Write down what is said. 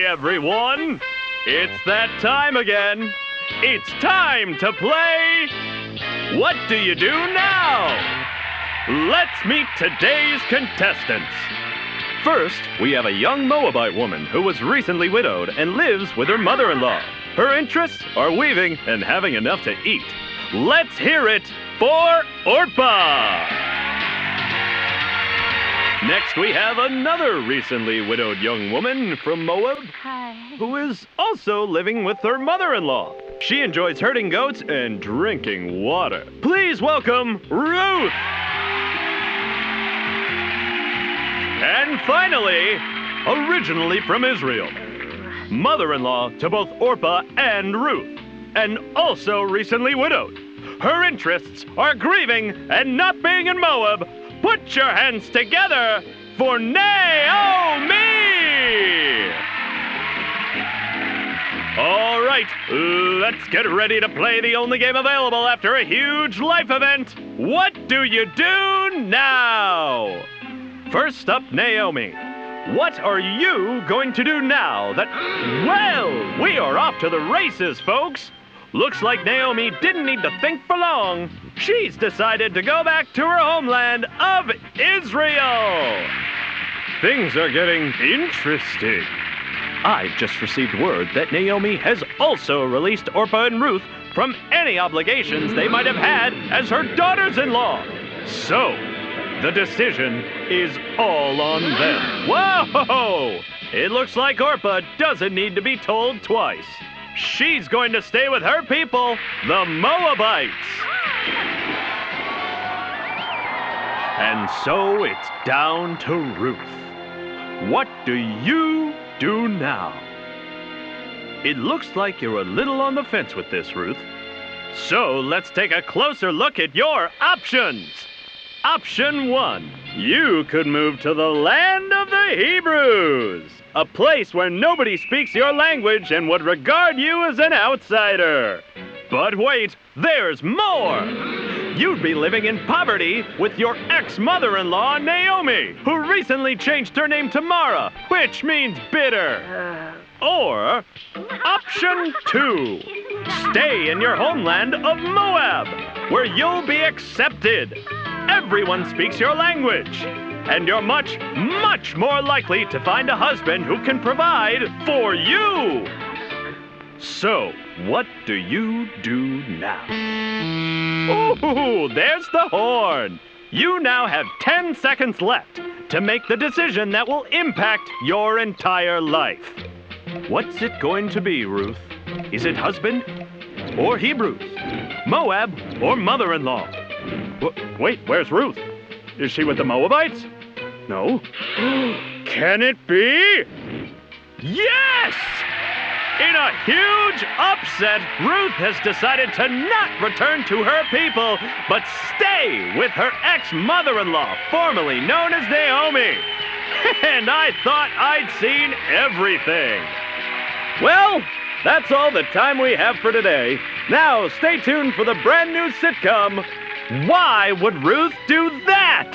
everyone! It's that time again. It's time to play What Do You Do Now? Let's meet today's contestants. First, we have a young Moabite woman who was recently widowed and lives with her mother-in-law. Her interests are weaving and having enough to eat. Let's hear it for Orpah! Next, we have another recently widowed young woman from Moab. Hi. Who is also living with her mother-in-law. She enjoys herding goats and drinking water. Please welcome Ruth! And finally, originally from Israel, mother-in-law to both Orpah and Ruth, and also recently widowed. Her interests are grieving and not being in Moab. Put your hands together for Naomi! All right, let's get ready to play the only game available after a huge life event. What do you do now? First up, Naomi. What are you going to do now that... Well, we are off to the races, folks. Looks like Naomi didn't need to think for long. She's decided to go back to her homeland of Israel. Things are getting interesting. I've just received word that Naomi has also released Orpah and Ruth from any obligations they might have had as her daughters-in-law. So, the decision is all on them. Whoa! It looks like Orpah doesn't need to be told twice. She's going to stay with her people, the Moabites. And so it's down to Ruth. What do you do now? It looks like you're a little on the fence with this, Ruth. So let's take a closer look at your options. Option 1, you could move to the land of the Hebrews, a place where nobody speaks your language and would regard you as an outsider. But wait, there's more! You'd be living in poverty with your ex-mother-in-law, Naomi, who recently changed her name to Mara, which means bitter. Or, option 2, stay in your homeland of Moab, where you'll be accepted. Everyone speaks your language, and you're much, much more likely to find a husband who can provide for you. So, what do you do now? Ooh, there's the horn. You now have 10 seconds left to make the decision that will impact your entire life. What's it going to be, Ruth? Is it husband or Hebrews? Moab or mother-in-law? Wait, where's Ruth? Is she with the Moabites? No. Can it be? Yes! In a huge upset, Ruth has decided to not return to her people, but stay with her ex-mother-in-law, formerly known as Naomi. And I thought I'd seen everything. Well, that's all the time we have for today. Now, stay tuned for the brand new sitcom, Why Would Ruth Do That?